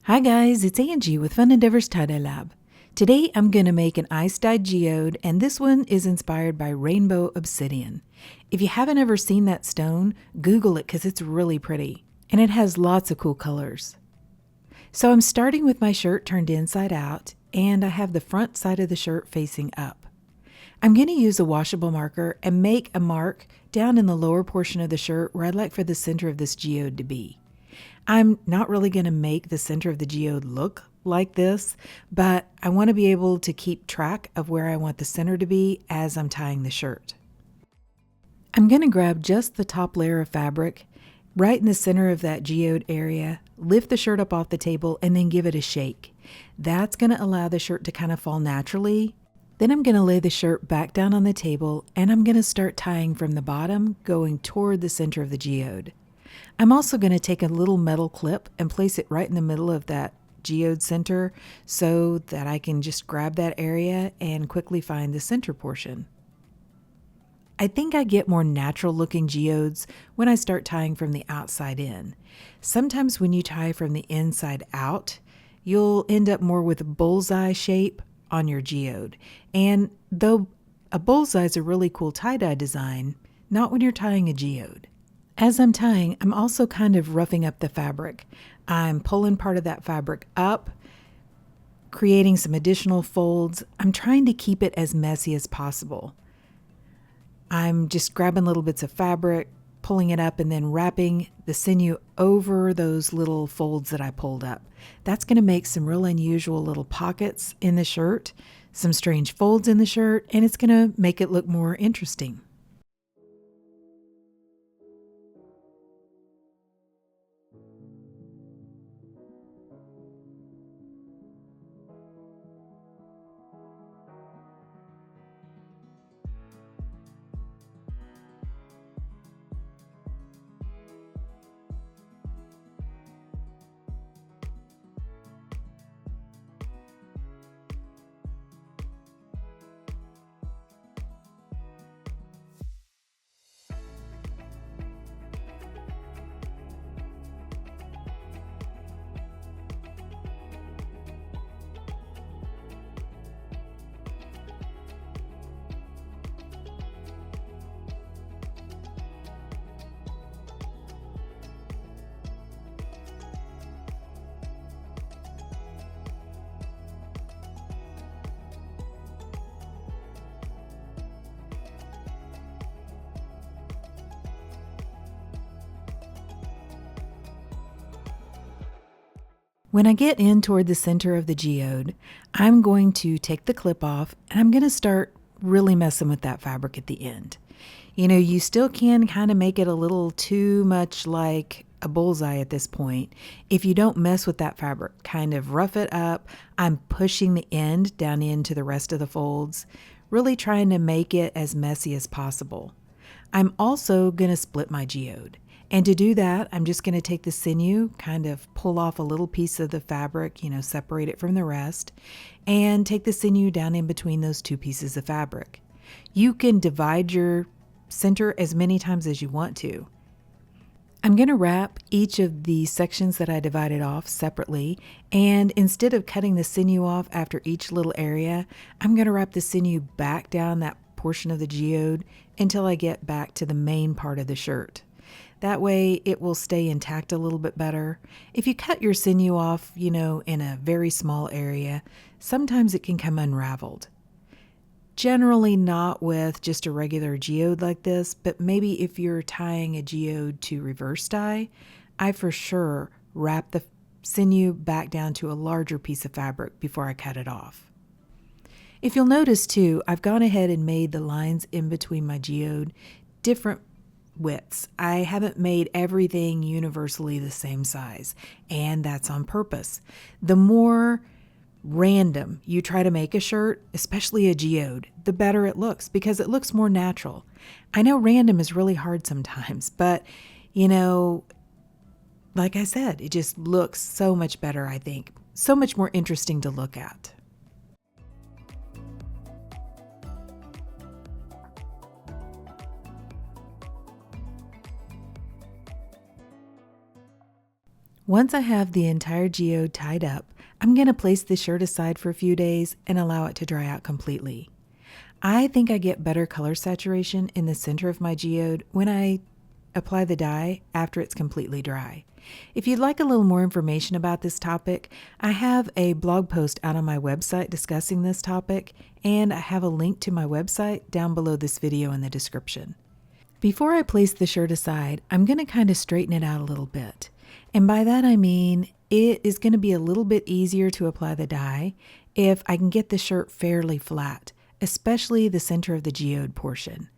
Hi guys, it's Angie with Fun Endeavors Tie-Dye Lab. Today I'm going to make an ice-dyed geode, and this one is inspired by Rainbow Obsidian. If you haven't ever seen that stone, Google it because it's really pretty, and it has lots of cool colors. So I'm starting with my shirt turned inside out, and I have the front side of the shirt facing up. I'm going to use a washable marker and make a mark down in the lower portion of the shirt where I'd like for the center of this geode to be. I'm not really going to make the center of the geode look like this, but I want to be able to keep track of where I want the center to be as I'm tying the shirt. I'm going to grab just the top layer of fabric right in the center of that geode area, lift the shirt up off the table, and then give it a shake. That's going to allow the shirt to kind of fall naturally. Then I'm going to lay the shirt back down on the table, and I'm going to start tying from the bottom going toward the center of the geode. I'm also going to take a little metal clip and place it right in the middle of that geode center so that I can just grab that area and quickly find the center portion. I think I get more natural looking geodes when I start tying from the outside in. Sometimes when you tie from the inside out, you'll end up more with a bullseye shape on your geode. And though a bullseye is a really cool tie-dye design, not when you're tying a geode. As I'm tying, I'm also kind of roughing up the fabric. I'm pulling part of that fabric up, creating some additional folds. I'm trying to keep it as messy as possible. I'm just grabbing little bits of fabric, pulling it up, and then wrapping the sinew over those little folds that I pulled up. That's going to make some real unusual little pockets in the shirt, some strange folds in the shirt, and it's going to make it look more interesting. When I get in toward the center of the geode, I'm going to take the clip off and I'm going to start really messing with that fabric at the end. You still can kind of make it a little too much like a bullseye at this point. If you don't mess with that fabric, kind of rough it up. I'm pushing the end down into the rest of the folds, really trying to make it as messy as possible. I'm also going to split my geode. And to do that, I'm just going to take the sinew, kind of pull off a little piece of the fabric, separate it from the rest, and take the sinew down in between those two pieces of fabric. You can divide your center as many times as you want to. I'm going to wrap each of the sections that I divided off separately, and instead of cutting the sinew off after each little area, I'm going to wrap the sinew back down that portion of the geode until I get back to the main part of the shirt. That way it will stay intact a little bit better. If you cut your sinew off, in a very small area, sometimes it can come unraveled. Generally not with just a regular geode like this, but maybe if you're tying a geode to reverse dye, I for sure wrap the sinew back down to a larger piece of fabric before I cut it off. If you'll notice too, I've gone ahead and made the lines in between my geode different widths. I haven't made everything universally the same size, and that's on purpose. The more random you try to make a shirt, especially a geode, the better it looks because it looks more natural. I know random is really hard sometimes, but like I said, it just looks so much better, I think. So much more interesting to look at. Once I have the entire geode tied up, I'm going to place the shirt aside for a few days and allow it to dry out completely. I think I get better color saturation in the center of my geode when I apply the dye after it's completely dry. If you'd like a little more information about this topic, I have a blog post out on my website discussing this topic, and I have a link to my website down below this video in the description. Before I place the shirt aside, I'm going to kind of straighten it out a little bit. And by that I mean it is going to be a little bit easier to apply the dye if I can get the shirt fairly flat, especially the center of the geode portion.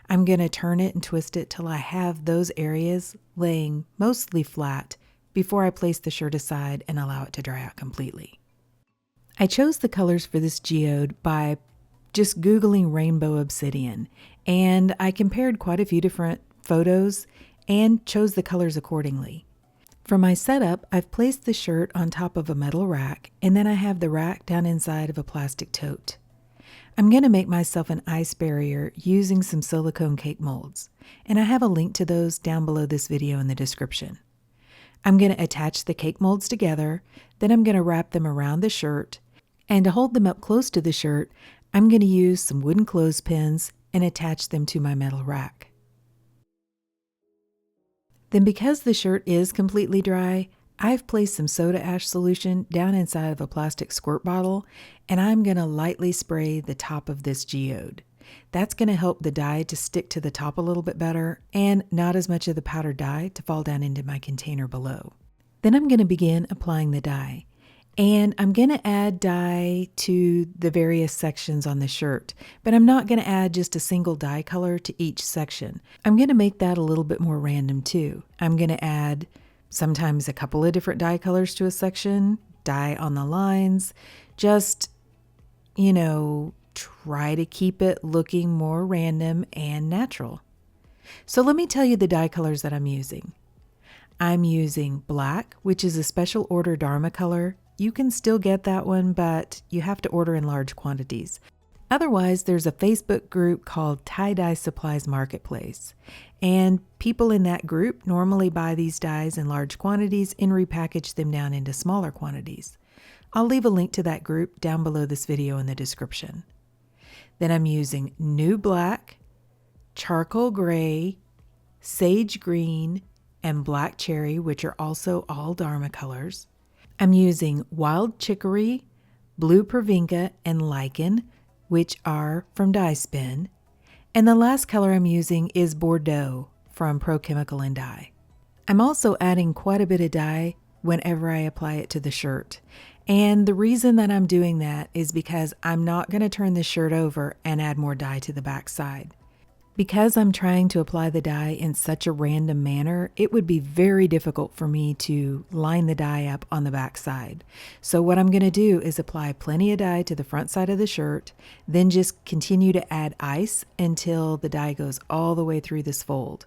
I'm going to turn it and twist it till I have those areas laying mostly flat before I place the shirt aside and allow it to dry out completely. I chose the colors for this geode by just Googling Rainbow Obsidian, and I compared quite a few different photos and chose the colors accordingly. For my setup, I've placed the shirt on top of a metal rack, and then I have the rack down inside of a plastic tote. I'm going to make myself an ice barrier using some silicone cake molds, and I have a link to those down below this video in the description. I'm going to attach the cake molds together, then I'm going to wrap them around the shirt, and to hold them up close to the shirt, I'm going to use some wooden clothespins and attach them to my metal rack. Then because the shirt is completely dry, I've placed some soda ash solution down inside of a plastic squirt bottle, and I'm going to lightly spray the top of this geode. That's going to help the dye to stick to the top a little bit better and not as much of the powdered dye to fall down into my container below. Then I'm going to begin applying the dye. And I'm going to add dye to the various sections on the shirt, but I'm not going to add just a single dye color to each section. I'm going to make that a little bit more random too. I'm going to add sometimes a couple of different dye colors to a section, dye on the lines, just, try to keep it looking more random and natural. So let me tell you the dye colors that I'm using. I'm using black, which is a special order Dharma color. You can still get that one, but you have to order in large quantities. Otherwise, there's a Facebook group called Tie-Dye Supplies Marketplace, and people in that group normally buy these dyes in large quantities and repackage them down into smaller quantities. I'll leave a link to that group down below this video in the description. Then I'm using New Black, Charcoal Gray, Sage Green, and Black Cherry, which are also all Dharma colors. I'm using Wild Chicory, Blue Pervinca, and Lichen, which are from Dye Spin. And the last color I'm using is Bordeaux from Pro Chemical and Dye. I'm also adding quite a bit of dye whenever I apply it to the shirt. And the reason that I'm doing that is because I'm not going to turn this shirt over and add more dye to the back side. Because I'm trying to apply the dye in such a random manner, it would be very difficult for me to line the dye up on the back side. So what I'm going to do is apply plenty of dye to the front side of the shirt, then just continue to add ice until the dye goes all the way through this fold.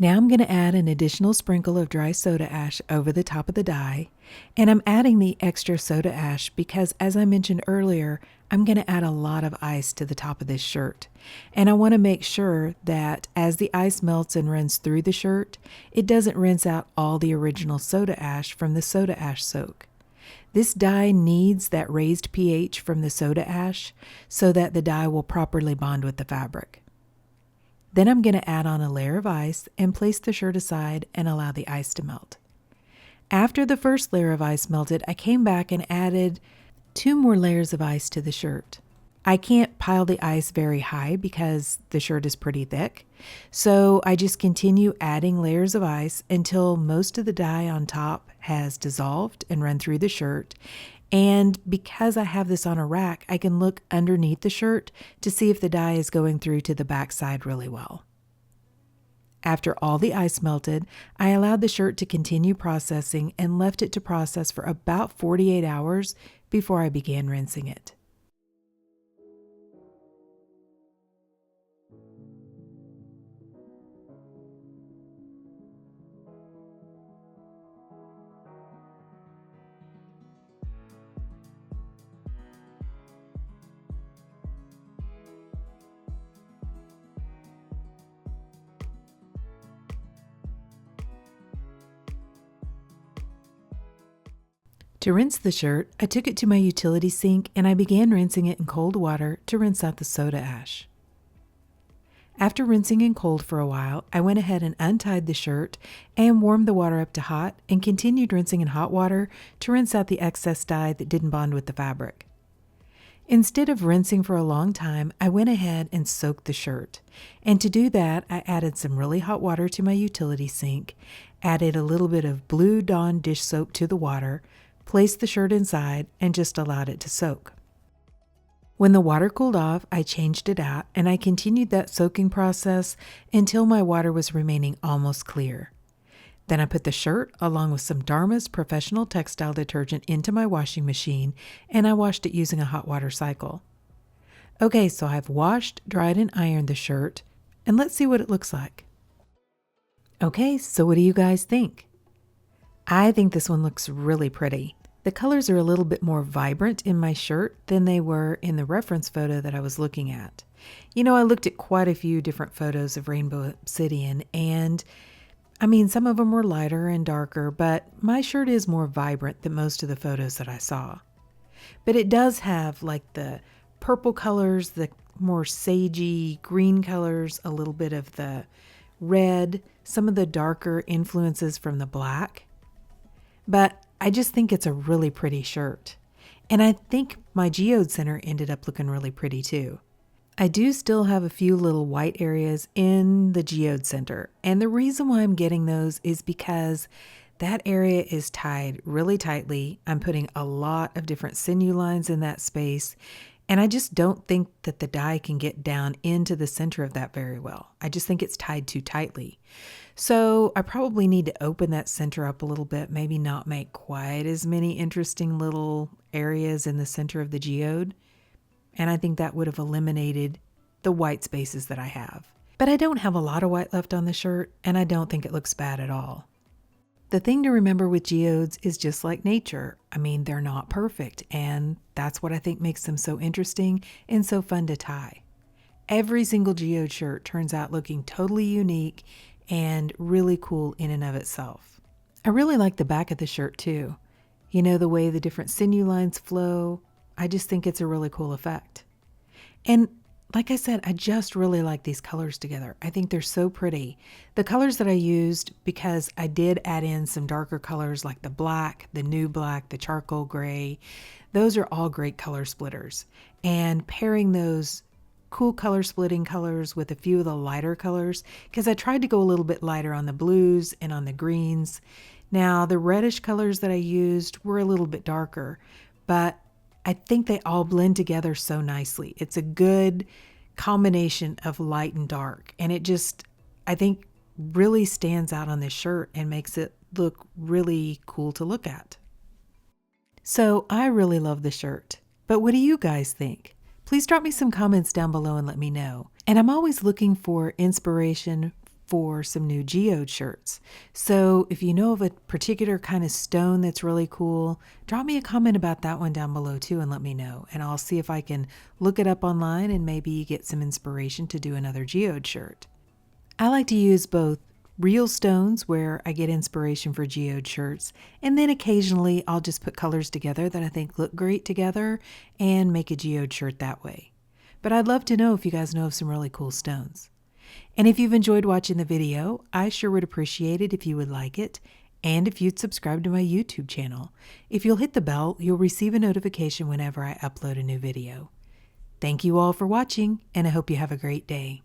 Now I'm going to add an additional sprinkle of dry soda ash over the top of the dye, and I'm adding the extra soda ash because, as I mentioned earlier, I'm going to add a lot of ice to the top of this shirt. And I want to make sure that as the ice melts and runs through the shirt, it doesn't rinse out all the original soda ash from the soda ash soak. This dye needs that raised pH from the soda ash so that the dye will properly bond with the fabric. Then I'm going to add on a layer of ice and place the shirt aside and allow the ice to melt. After the first layer of ice melted, I came back and added 2 more layers of ice to the shirt. I can't pile the ice very high because the shirt is pretty thick. So I just continue adding layers of ice until most of the dye on top has dissolved and run through the shirt. And because I have this on a rack, I can look underneath the shirt to see if the dye is going through to the back side really well. After all the ice melted, I allowed the shirt to continue processing and left it to process for about 48 hours before I began rinsing it. To rinse the shirt, I took it to my utility sink and I began rinsing it in cold water to rinse out the soda ash. After rinsing in cold for a while, I went ahead and untied the shirt and warmed the water up to hot and continued rinsing in hot water to rinse out the excess dye that didn't bond with the fabric. Instead of rinsing for a long time, I went ahead and soaked the shirt. And to do that, I added some really hot water to my utility sink, added a little bit of Blue Dawn dish soap to the water, placed the shirt inside, and just allowed it to soak. When the water cooled off, I changed it out, and I continued that soaking process until my water was remaining almost clear. Then I put the shirt, along with some Dharma's professional textile detergent, into my washing machine, and I washed it using a hot water cycle. Okay, so I've washed, dried, and ironed the shirt, and let's see what it looks like. Okay, so what do you guys think? I think this one looks really pretty. The colors are a little bit more vibrant in my shirt than they were in the reference photo that I was looking at. You know, I looked at quite a few different photos of Rainbow Obsidian, and some of them were lighter and darker, but my shirt is more vibrant than most of the photos that I saw. But it does have like the purple colors, the more sagey green colors, a little bit of the red, some of the darker influences from the black. But I just think it's a really pretty shirt. And I think my Geode center ended up looking really pretty too. I do still have a few little white areas in the Geode center. And the reason why I'm getting those is because that area is tied really tightly. I'm putting a lot of different sinew lines in that space. And I just don't think that the dye can get down into the center of that very well. I just think it's tied too tightly. So I probably need to open that center up a little bit, maybe not make quite as many interesting little areas in the center of the geode. And I think that would have eliminated the white spaces that I have. But I don't have a lot of white left on the shirt, and I don't think it looks bad at all. The thing to remember with geodes is just like nature. They're not perfect, and that's what I think makes them so interesting and so fun to tie. Every single geode shirt turns out looking totally unique and really cool in and of itself. I really like the back of the shirt too. You know, the way the different sinew lines flow. I just think it's a really cool effect. And like I said, I just really like these colors together. I think they're so pretty. The colors that I used, because I did add in some darker colors like the black, the new black, the charcoal gray, those are all great color splitters. And pairing those cool color splitting colors with a few of the lighter colors, because I tried to go a little bit lighter on the blues and on the greens. Now, the reddish colors that I used were a little bit darker, but I think they all blend together so nicely. It's a good combination of light and dark, and it just, I think, really stands out on this shirt and makes it look really cool to look at. So I really love the shirt, but what do you guys think? Please drop me some comments down below and let me know. And I'm always looking for inspiration for some new geode shirts. So if you know of a particular kind of stone that's really cool, drop me a comment about that one down below too and let me know. And I'll see if I can look it up online and maybe get some inspiration to do another geode shirt. I like to use both real stones where I get inspiration for geode shirts, and then occasionally I'll just put colors together that I think look great together and make a geode shirt that way. But I'd love to know if you guys know of some really cool stones. And if you've enjoyed watching the video, I sure would appreciate it if you would like it, and if you'd subscribe to my YouTube channel. If you'll hit the bell, you'll receive a notification whenever I upload a new video. Thank you all for watching, and I hope you have a great day.